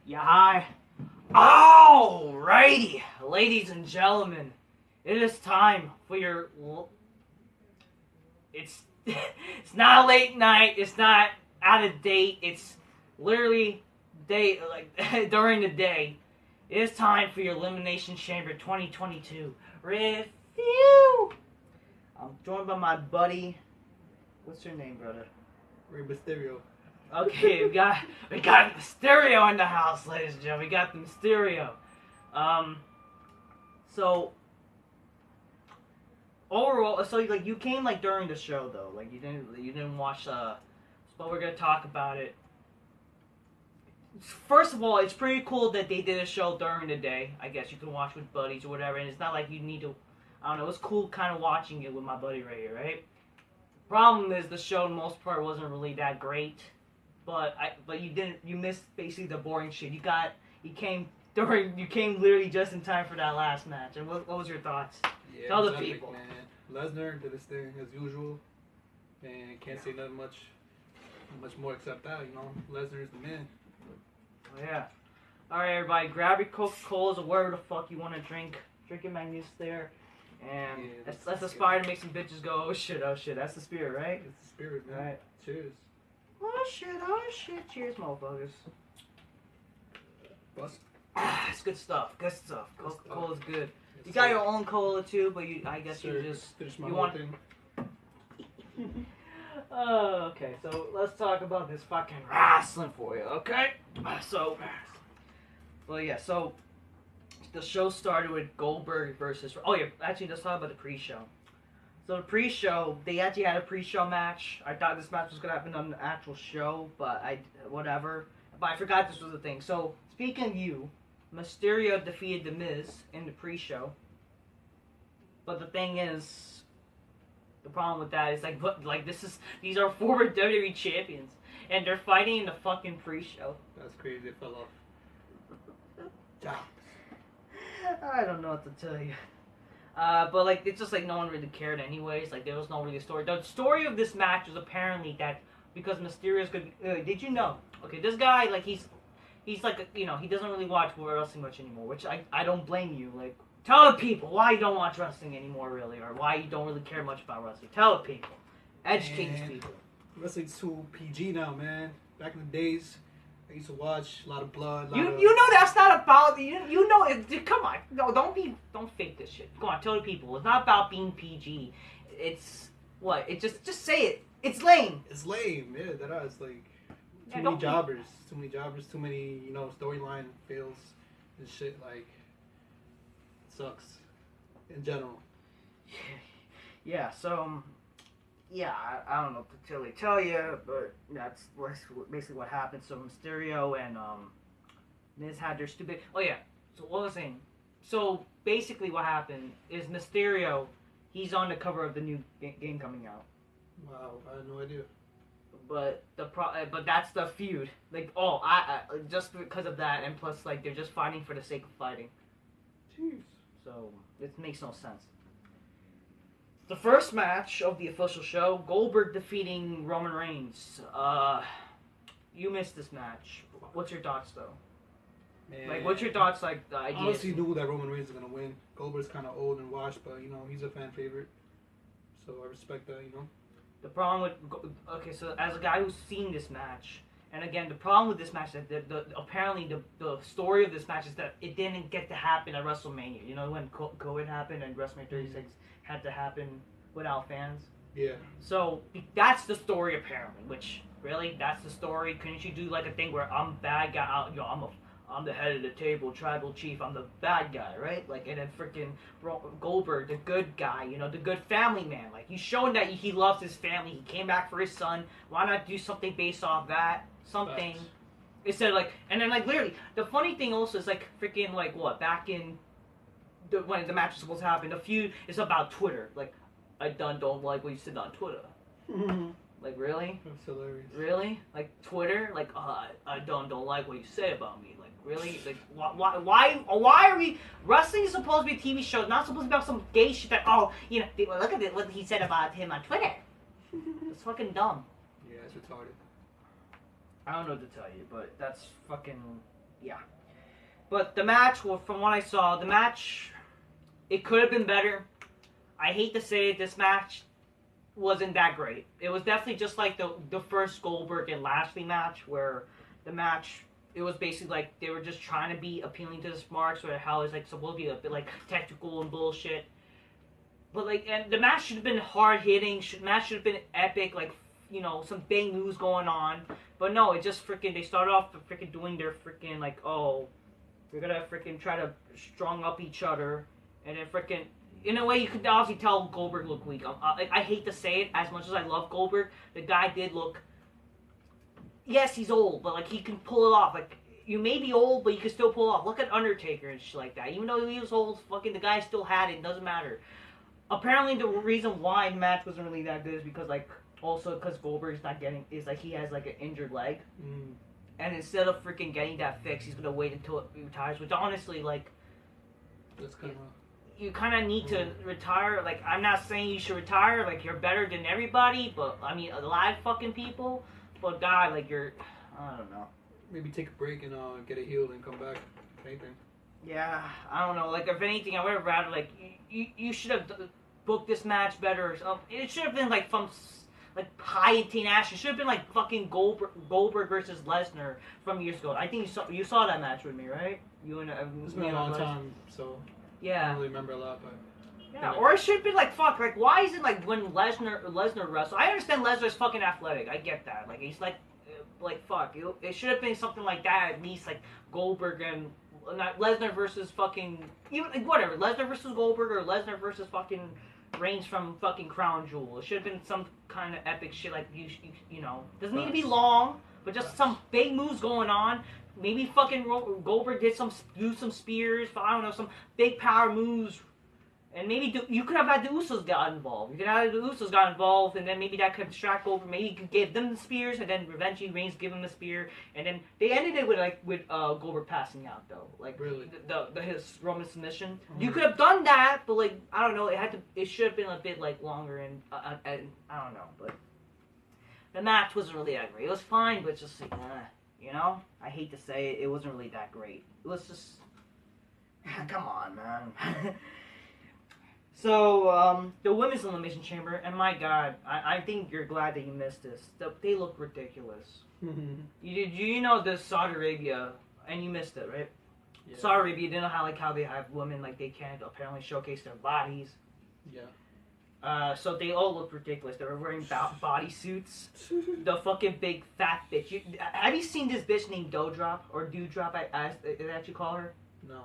Yeah, hi. Alrighty, ladies and gentlemen, it is time for your. It's it's not a late night. It's not out of date. It's literally during the day. It is time for your Elimination Chamber 2022 review. I'm joined by my buddy. What's your name, brother? Rey Mysterio. Okay, we got Mysterio in the house, ladies and gentlemen. We got the Mysterio. So overall, so like you came like during the show though, like you didn't watch. But we're gonna talk about it. First of all, it's pretty cool that they did a show during the day. I guess you can watch with buddies or whatever, and it's not like you need to. I don't know. It's cool, kind of watching it with my buddy right here, right? Problem is the show, in most part, wasn't really that great. But you missed basically the boring shit. You came literally just in time for that last match. And what was your thoughts? Yeah, Tell the epic, people. Man. Lesnar did his thing as usual, and can't say nothing much more except that. You know, Lesnar is the man. Oh yeah. All right, everybody, grab your Coca-Colas or whatever the fuck you want to drink. Drink your Magnus there, and Yeah, let's aspire to make some bitches go. Oh shit! That's the spirit, right? It's the spirit, man. All right. Cheers. Oh shit! Cheers, motherfuckers. Bust. It's good stuff. Good stuff. Coca-Cola's good. Yes, You got sir. your own cola too, but I guess Sir, you just finish my you whole want. thing. Oh, okay. So let's talk about this fucking wrestling for you, okay? So the show started with Goldberg versus. Oh yeah, actually, let's talk about the pre-show. So the pre-show, they actually had a pre-show match. I thought this match was gonna happen on the actual show, but whatever. But I forgot this was a thing. So speaking of you, Mysterio defeated The Miz in the pre-show. But the thing is, the problem with that is these are former WWE champions, and they're fighting in the fucking pre-show. That's crazy. It fell off. I don't know what to tell you. But like it's just like no one really cared anyways. Like there was no really story. The story of this match was apparently that because Mysterio's good. Did you know? Okay, this guy like he's like he doesn't really watch wrestling much anymore, which I don't blame you. Like tell the people why you don't watch wrestling anymore, really, or why you don't really care much about wrestling. Tell the people, educate these people. Wrestling's too PG now, man. Back in the days, I used to watch a lot of blood. You know that's not about you know it, come on, no, don't fake this shit. Go on, tell the people it's not about being PG. It's what it just say it. It's lame. It's lame, yeah. That is like Yeah, too many jobbers, too many storyline fails and shit. Like sucks in general. Yeah. So yeah, I don't know what to really tell you, but that's basically what happened. So Mysterio and Miz had their stupid. Oh yeah. So what was I saying? So basically, what happened is Mysterio, he's on the cover of the new game coming out. Wow, I had no idea. But but that's the feud. Like I just because of that, and plus like they're just fighting for the sake of fighting. Jeez. So it makes no sense. The first match of the official show, Goldberg defeating Roman Reigns. You missed this match. What's your thoughts though? Man. Like, what's your thoughts? Like the I idea. honestly knew that Roman Reigns is gonna win. Goldberg's kind of old and washed, but he's a fan favorite, so I respect that. The problem with so as a guy who's seen this match, and again the problem with this match is that apparently the story of this match is that it didn't get to happen at WrestleMania. You know when COVID happened and WrestleMania 36 had to happen without fans. Yeah. So that's the story apparently. Which really that's the story. Couldn't you do like a thing where I'm bad guy? I'm the head of the table, tribal chief. I'm the bad guy, right? Like, and then freaking Goldberg, the good guy, the good family man. Like, he's showing that he loves his family. He came back for his son. Why not do something based off that? Something. Facts. Instead of like, and then like literally, the funny thing also is like freaking like what back in when the match was supposed to happen, the feud is about Twitter. Like, I don't like what you said on Twitter. Like really? That's hilarious. Really? Like Twitter? Like I don't like what you say about me. Like really? Like why are we? Wrestling is supposed to be a TV show, not supposed to be about some gay shit that look at what he said about him on Twitter. It's fucking dumb. Yeah, it's retarded. I don't know what to tell you, but that's fucking yeah. But the match, well, from what I saw, the match, it could have been better. I hate to say it, this match wasn't that great. It was definitely just like the first Goldberg and Lashley match, where the match, it was basically like they were just trying to be appealing to the smarts, or how it's like supposed to be a bit like technical and bullshit. But like, and the match should have been hard hitting. Match should have been epic, like, you know, some big moves going on. But no, it just freaking, they started off freaking doing their freaking like, oh, we're gonna freaking try to strong up each other, and then freaking, in a way, you could obviously tell Goldberg looked weak. I hate to say it, as much as I love Goldberg, the guy did look. Yes, he's old, but like he can pull it off. Like, you may be old, but you can still pull it off. Look at Undertaker and shit like that. Even though he was old, fucking the guy still had it. It doesn't matter. Apparently, the reason why the match wasn't really that good is because like also because Goldberg's not getting, is like he has like an injured leg, and instead of freaking getting that fixed, he's gonna wait until it retires. Which honestly, like, That's kind of. You kind of need to retire. Like, I'm not saying you should retire. Like, you're better than everybody, but I mean, a lot of fucking people. But God, like, you're, I don't know. Maybe take a break and get it healed and come back. If anything. Yeah, I don't know. Like, if anything, I would have rather, like, you should have booked this match better. Or something. It should have been like from like high-octane action. It should have been like fucking Goldberg versus Lesnar from years ago. I think you saw that match with me, right? You and it's been a long time, so. Yeah. I don't really remember a lot, but. Yeah, or it should have been like, fuck, like, why is it like when Lesnar wrestles? I understand Lesnar's fucking athletic, I get that. Like, he's like fuck. It should have been something like that, at least, like, Goldberg and, not Lesnar versus fucking, even, like, whatever, Lesnar versus Goldberg, or Lesnar versus fucking Reigns from fucking Crown Jewel. It should have been some kind of epic shit, like, you know, doesn't need to be long, but just some big moves going on. Maybe fucking Goldberg do some spears, I don't know, some big power moves. And maybe you could have had the Usos got involved. You could have had the Usos got involved, and then maybe that could distract Goldberg. Maybe you could give them the spears, and then eventually Reigns give him the spear, and then they ended it with Goldberg passing out though, like really? his Roman submission. You could have done that, but like I don't know, it should have been a bit like longer, and I don't know, but the match wasn't really that great. It was fine, but just like you know, I hate to say it wasn't really that great. It was just come on, man. So, the Women's Elimination Chamber, and my God, I think you're glad that you missed this. They look ridiculous. You know the Saudi Arabia, and you missed it, right? Yeah. Saudi Arabia, you didn't know how they have women, like, they can't apparently showcase their bodies. Yeah. So they all look ridiculous. They were wearing bodysuits. The fucking big fat bitch. Have you seen this bitch named Doudrop, or Dewdrop, as they actually call her? No.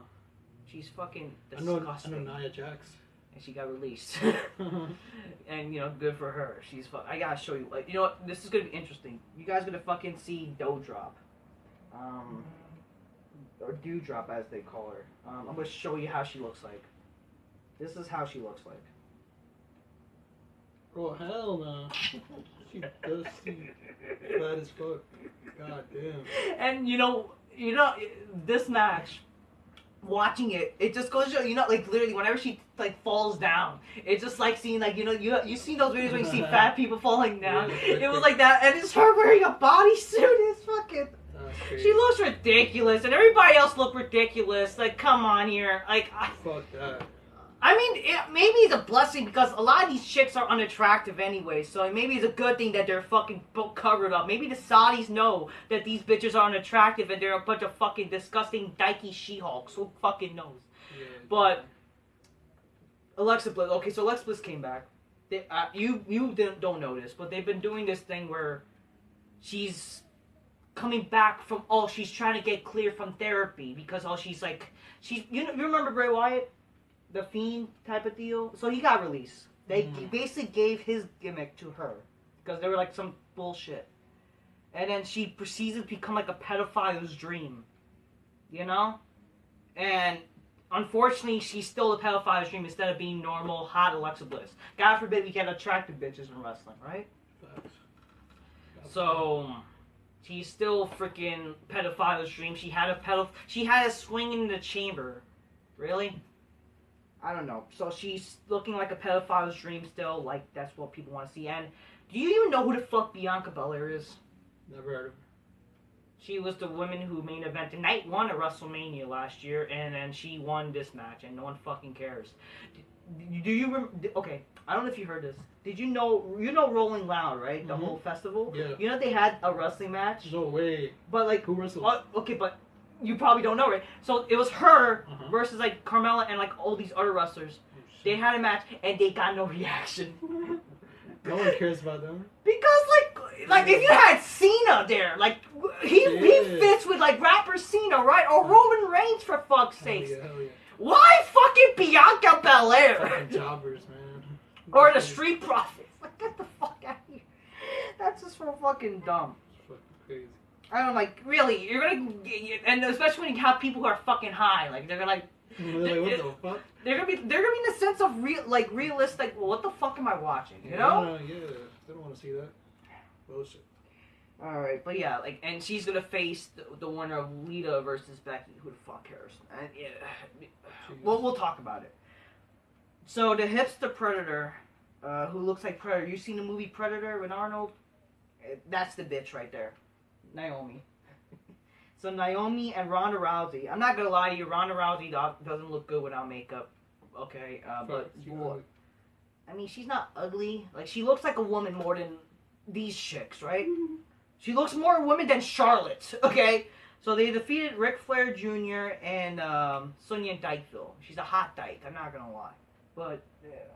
She's fucking disgusting. I know Nia Jax. And she got released. And, you know, good for her. She's I gotta show you. Like, you know what? This is gonna be interesting. You guys gonna fucking see Doudrop. Or Dewdrop, as they call her. I'm gonna show you how she looks like. This is how she looks like. Oh, hell no. She does seem fat as fuck. God damn. And, you know, this match, watching it just goes to show, you know, like, literally, whenever she, like, falls down, it's just like seeing, like, you know, you see those videos where you see fat people falling down. It was like that, and it's her wearing a bodysuit. It's fucking, she looks ridiculous, and everybody else looked ridiculous. Like, come on here. Like, fuck that. I mean, maybe it's a blessing, because a lot of these chicks are unattractive anyway, so maybe it's a good thing that they're fucking covered up. Maybe the Saudis know that these bitches are unattractive and they're a bunch of fucking disgusting dykey She-Hulks. Who fucking knows? Yeah, but Alexa Bliss, okay, so Alexa Bliss came back. You don't know this, but they've been doing this thing where she's coming back from, she's trying to get clear from therapy, because you remember Bray Wyatt? The Fiend type of deal. So he got released. They basically gave his gimmick to her, because they were like some bullshit. And then she proceeds to become like a pedophile's dream. You know? And unfortunately, she's still a pedophile's dream instead of being normal, hot Alexa Bliss. God forbid we get attractive bitches in wrestling, right? So she's still freaking pedophile's dream. She had a swing in the chamber. Really? I don't know. So she's looking like a pedophile's dream still. Like, that's what people want to see. And do you even know who the fuck Bianca Belair is? Never heard of She was the woman who main evented night 1 at WrestleMania last year, and then she won this match, and no one fucking cares. Do you okay, I don't know if you heard this. Did you know Rolling Loud, right? The whole festival? Yeah. You know they had a wrestling match? No way. But like, who wrestled? Okay, but you probably don't know, right? So it was her versus like Carmella and like all these other wrestlers. Oh, they had a match and they got no reaction. No one cares about them. Because like if you had Cena there, like he fits with like rapper Cena, right? Or Roman Reigns, for fuck's sake. Hell yeah. Why fucking Bianca Belair? Fucking jobbers, man. Or the Street Profits. Like, get the fuck out of here. That's just so fucking dumb. It's fucking crazy. I don't like, really, you're gonna, and especially when you have people who are fucking high, like, they're gonna like, They're like, what the fuck? They're gonna be in the sense of realistic, well, what the fuck am I watching, you know? Yeah, they don't want to see that. Bullshit. Alright, but yeah, like, and she's gonna face the winner of Lita versus Becky. Who the fuck cares? And yeah, we'll talk about it. So the hipster Predator, who looks like Predator. You seen the movie Predator with Arnold? That's the bitch right there, Naomi. So Naomi and Ronda Rousey. I'm not gonna lie to you, Ronda Rousey doesn't look good without makeup. Okay, but I mean, she's not ugly. Like, she looks like a woman more than these chicks, right? She looks more a woman than Charlotte. Okay, so they defeated Ric Flair Jr. and Sonya Dykeville. She's a hot dyke. I'm not gonna lie, but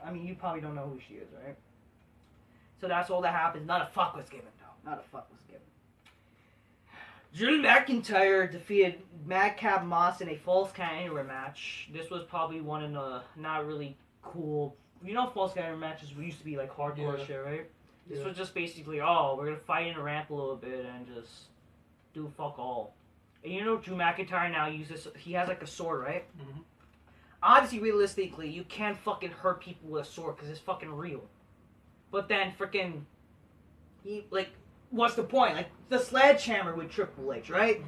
I mean, you probably don't know who she is, right? So that's all that happens. Not a fuck was given, though. Not a fuck was given. Drew McIntyre defeated Madcap Moss in a Falls Count Anywhere match. This was probably one of the not really cool. You know, Falls Count Anywhere matches used to be like hardcore shit, right? This was just basically, we're gonna fight in the ramp a little bit and just do fuck all. And you know, Drew McIntyre now he has like a sword, right? Obviously, realistically, you can't fucking hurt people with a sword because it's fucking real. But then freaking, what's the point? Like, the sledgehammer with Triple H, right?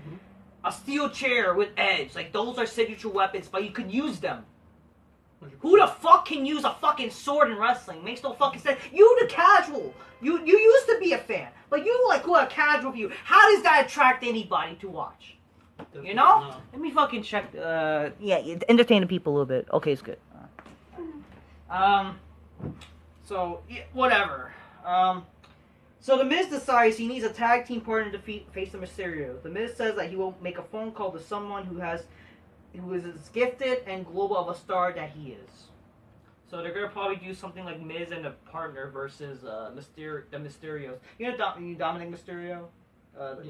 A steel chair with Edge. Like, those are signature weapons, but you could use them. Who the fuck can use a fucking sword in wrestling? Makes no fucking sense. You the casual. You used to be a fan. But you, like, who are casual view. How does that attract anybody to watch? Definitely you know? not. Let me fucking check. Entertain the people a little bit. Okay, it's good. So, whatever. So The Miz decides he needs a tag team partner to face the Mysterio. The Miz says that he will make a phone call to someone who is as gifted and global of a star that he is. So they're gonna probably do something like Miz and a partner versus the Mysterios. You know Dominic Mysterio,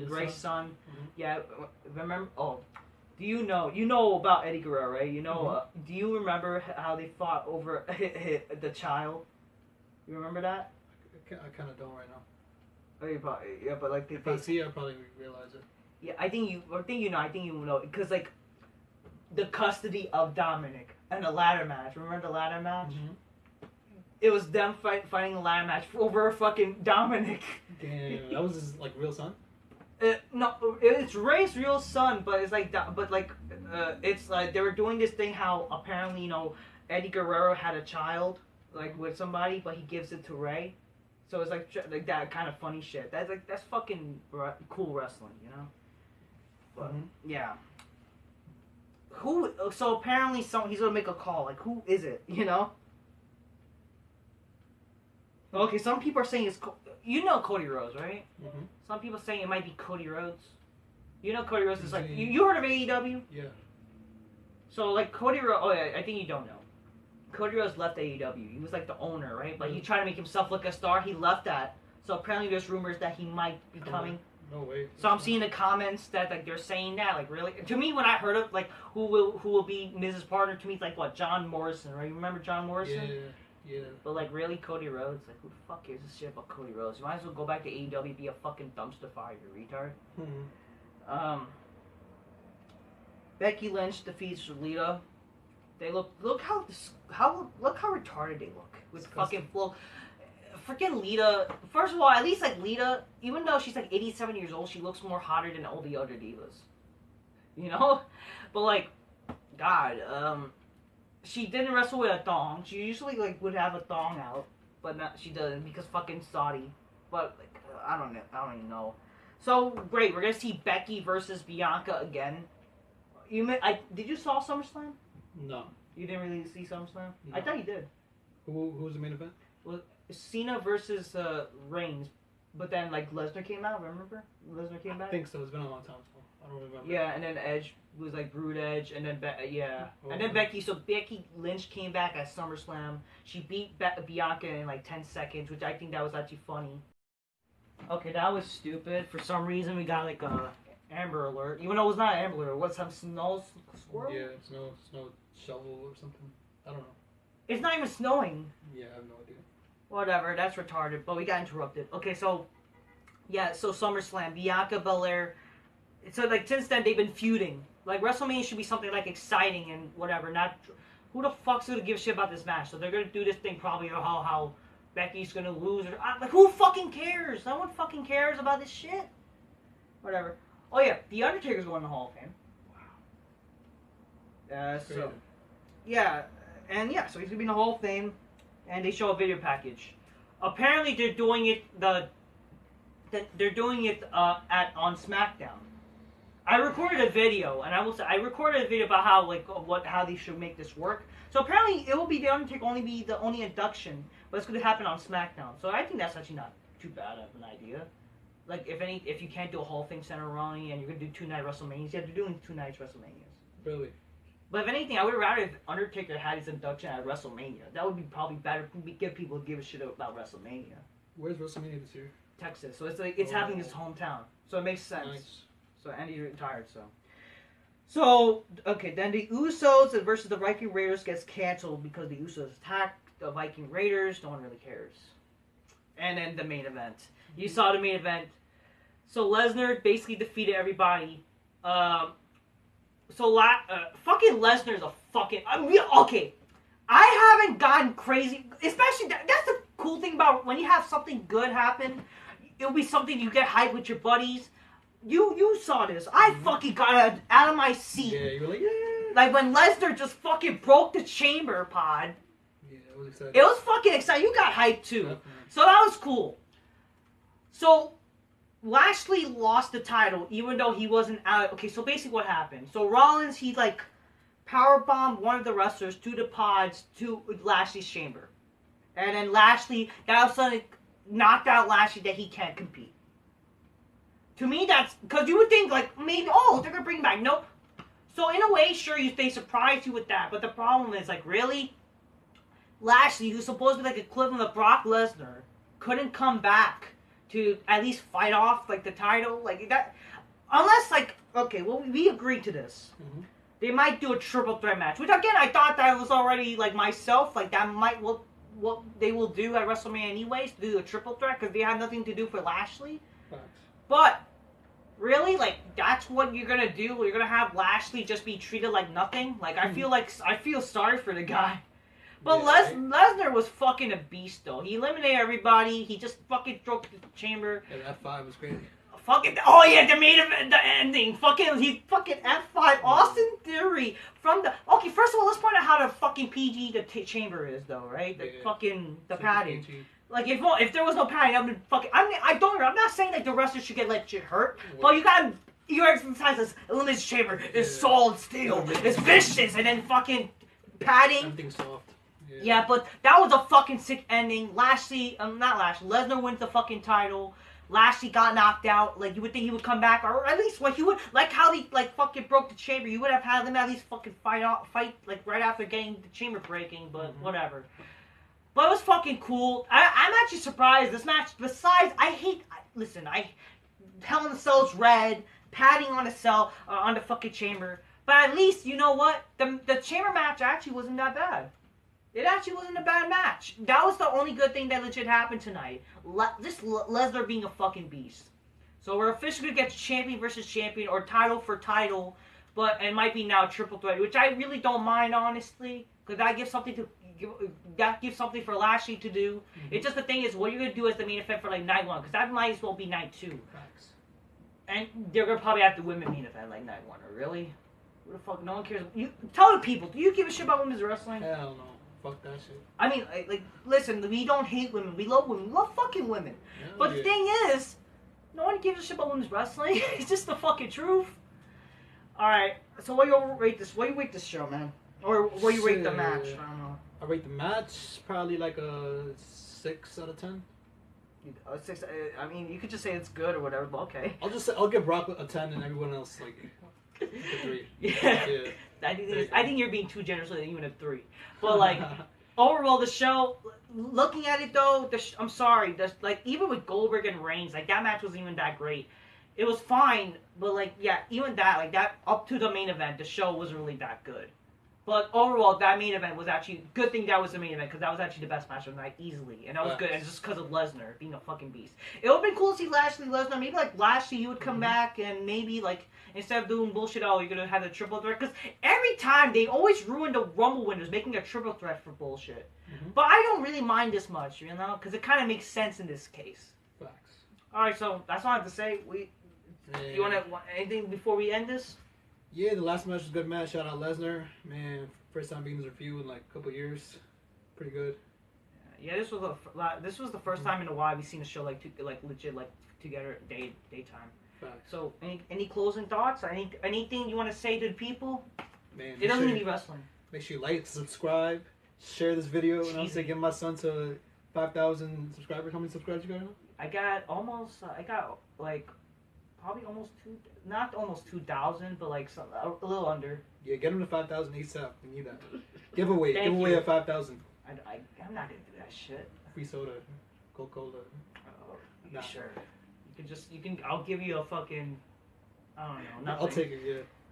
Ray's son. Yeah, remember? Oh, do you know about Eddie Guerrero, right? You know, do you remember how they fought over the child? You remember that? I kind of don't right now. Oh, you probably, yeah, but like if I see it, I probably realize it. Yeah, I think you know, because like the custody of Dominic and the ladder match. Remember the ladder match? It was them fighting a ladder match over fucking Dominic. Damn, that was his like real son. No, it's Ray's real son, but it's like that. But like, it's like they were doing this thing how apparently Eddie Guerrero had a child like with somebody, but he gives it to Ray. So it's like that kind of funny shit. That's fucking cool wrestling, you know. But yeah. So apparently he's gonna make a call. Like, who is it? You know. Okay, some people are saying it's Cody Rhodes, right? Some people saying it might be Cody Rhodes. You know Cody Rhodes is like you heard of AEW? Yeah. So like Cody Rhodes. Oh yeah, I think you don't know. Cody Rhodes left AEW. He was like the owner, right? But he tried to make himself look a star. He left that. So apparently there's rumors that he might be coming. No way. So I'm seeing the comments that like they're saying that, like, really. To me, when I heard of like who will be Mrs. Partner, to me it's like what, John Morrison, right? You remember John Morrison? Yeah. But like really Cody Rhodes, like who the fuck gives a shit about Cody Rhodes? You might as well go back to AEW and be a fucking dumpster fire, you retard. Becky Lynch defeats Lita. They look how retarded they look with fucking flow. Freaking Lita. First of all, at least like Lita, even though she's like 87 years old, she looks more hotter than all the other divas. You know, but like, God, she didn't wrestle with a thong. She usually like would have a thong out, but not she doesn't because fucking Saudi. But like, I don't even know. So great, we're gonna see Becky versus Bianca again. Did you saw SummerSlam? No. You didn't really see SummerSlam? No. I thought you did. Who was the main event? Well, Cena versus Reigns, but then like Lesnar came out. Remember? Lesnar came back. I think so. It's been a long time, so I don't remember. Yeah, and then Edge was like Brood Edge, and then and then okay. Becky. So Becky Lynch came back at SummerSlam. She beat Bianca in like 10 seconds, which I think that was actually funny. Okay, that was stupid. For some reason, we got like a Amber Alert, even though it was not an Amber Alert. What's some snow squirrel? Yeah, snow shovel or something. I don't know. It's not even snowing. Yeah, I have no idea. Whatever, that's retarded. But we got interrupted. Okay, so so SummerSlam, Bianca Belair. So like since then they've been feuding. Like WrestleMania should be something like exciting and whatever. Not who the fuck's gonna give a shit about this match? So they're gonna do this thing probably how Becky's gonna lose. Like who fucking cares? No one fucking cares about this shit. Whatever. Oh yeah, The Undertaker's going to the Hall of Fame. Wow. So so he's gonna be in the Hall of Fame, and they show a video package. Apparently they're doing it on on SmackDown. I recorded a video, and I will say I recorded a video about how they should make this work. So apparently it will be The Undertaker be the only induction, but it's going to happen on SmackDown. So I think that's actually not too bad of an idea. Like if you can't do a Hall of Fame ceremony and you're going to do 2-night WrestleManias, yeah, they're doing 2 nights WrestleManias. Really? But if anything, I would rather if Undertaker had his induction at WrestleMania. That would be probably better. Get people to give a shit about WrestleMania. Where's WrestleMania this year? Texas. So it's happening in his hometown. So it makes sense. Nice. So Andy's retired. So okay, then the Usos versus the Viking Raiders gets canceled because the Usos attacked the Viking Raiders. No one really cares. And then the main event. You saw the main event. So Lesnar basically defeated everybody. Fucking Lesnar is a fucking... okay. I haven't gotten crazy... Especially... That's the cool thing about when you have something good happen. It'll be something you get hyped with your buddies. You saw this. I fucking got out of my seat. Yeah, you were like, yeah. Like when Lesnar just fucking broke the chamber pod. Yeah, it was exciting. It was fucking exciting. You got hyped too. Definitely. So that was cool. So... Lashley lost the title even though he wasn't out. Okay, so basically what happened. So Rollins, he like powerbombed one of the wrestlers to the pods to Lashley's chamber. And then Lashley, that all of a sudden knocked out Lashley that he can't compete. To me, that's... Because you would think like, maybe, they're going to bring him back. Nope. So in a way, sure, they surprised you with that. But the problem is, like, really? Lashley, who's supposed to be like equivalent of Brock Lesnar, couldn't come back to at least fight off, like, the title, like, that, unless, like, okay, well, we agreed to this. Mm-hmm. They might do a triple threat match, which, again, I thought that was already, like, myself, like, that might, what they will do at WrestleMania anyways, to do a triple threat, because they have nothing to do for Lashley. Thanks. But, really, like, that's what you're gonna do? You're gonna have Lashley just be treated like nothing? Like, I feel sorry for the guy. But yeah, Lesnar was fucking a beast, though. He eliminated everybody. He just fucking broke the chamber. Yeah, that F5 was crazy. Fucking, the main event, the ending. He fucking F5. Austin Theory from the... Okay, first of all, let's point out how the fucking PG the chamber is, though, right? The padding. PG. Like, if there was no padding, that would fucking... I'm not saying, like, the wrestlers should get, like, shit hurt. But you gotta... Your exercise is elimination chamber is solid steel. It's vicious. And then fucking padding. Everything's soft. Yeah, but that was a fucking sick ending. Lesnar wins the fucking title. Lashley got knocked out. Like, you would think he would come back, or at least, like, he would, like how he, like, fucking broke the chamber. You would have had him at least fucking fight, like, right after getting the chamber breaking, but whatever. But it was fucking cool. I'm actually surprised. This match, besides, Hell in a Cell's red, padding on the cell, on the fucking chamber. But at least, you know what? The chamber match actually wasn't that bad. It actually wasn't a bad match. That was the only good thing that legit happened tonight. Lesnar being a fucking beast. So we're officially going to get champion versus champion, or title for title, but it might be now triple threat, which I really don't mind, honestly, because that gives something for Lashley to do. Mm-hmm. It's just the thing is, what you're going to do as the main event for like night 1, because that might as well be night 2. Facts. And they're going to probably have the women main event like night 1, or really? What the fuck? No one cares. You tell the people, do you give a shit about women's wrestling? Hell no. Fuck that shit. I mean, like, listen, we don't hate women. We love women. We love fucking women. Yeah, but the thing is, No one gives a shit about women's wrestling. It's just the fucking truth. All right. So what do you rate this? What do you rate this show, man? Or what do you rate the match? I don't know. I rate the match probably like a 6 out of 10. A 6. I mean, you could just say it's good or whatever, but okay. I'll give Brock a 10 and everyone else like a 3. Yeah. I think you're being too generous with even a 3. But like overall, the show. Looking at it though, I'm sorry. Like even with Goldberg and Reigns, like that match wasn't even that great. It was fine, but like yeah, even that, like that up to the main event, the show wasn't really that good. But overall, that main event was actually good thing that was the main event because that was actually the best match of the night easily, and that was good. And just because of Lesnar being a fucking beast, it would have been cool to see Lashley Lesnar. Maybe like Lashley, he would come back and maybe like instead of doing bullshit, oh you're gonna have a triple threat because every time they always ruin the Rumble winners, making a triple threat for bullshit. But I don't really mind this much, you know, because it kind of makes sense in this case. Facts. All right, so that's all I have to say. You want anything before we end this? Yeah, the last match was a good match. Shout out Lesnar, man. First time being in this review in like a couple years. Pretty good. Yeah, this was the first time in a while we've seen a show like legit like together daytime. Facts. So any closing thoughts? Anything you want to say to the people? Man, it doesn't need to be wrestling. Make sure you like, subscribe, share this video, and I'm saying get my son to 5,000 subscribers. How many subscribers you got now? I got like probably almost 2,000, but like a little under. Yeah, get him to 5,000 ASAP. We need that. Giveaway at 5,000. I'm not gonna do that shit. Free soda, Coca-Cola. Nah. Sure. You can. I'll give you a fucking. I don't know. Nothing. I'll take it.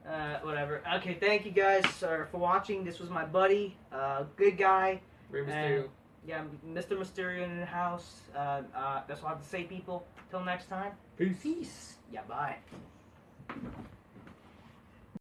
Yeah. Whatever. Okay, thank you guys for watching. This was my buddy, good guy. Rey Mysterio. Yeah, Mr. Mysterio in the house. That's all I have to say, people. Till next time. Peace. Yeah, bye.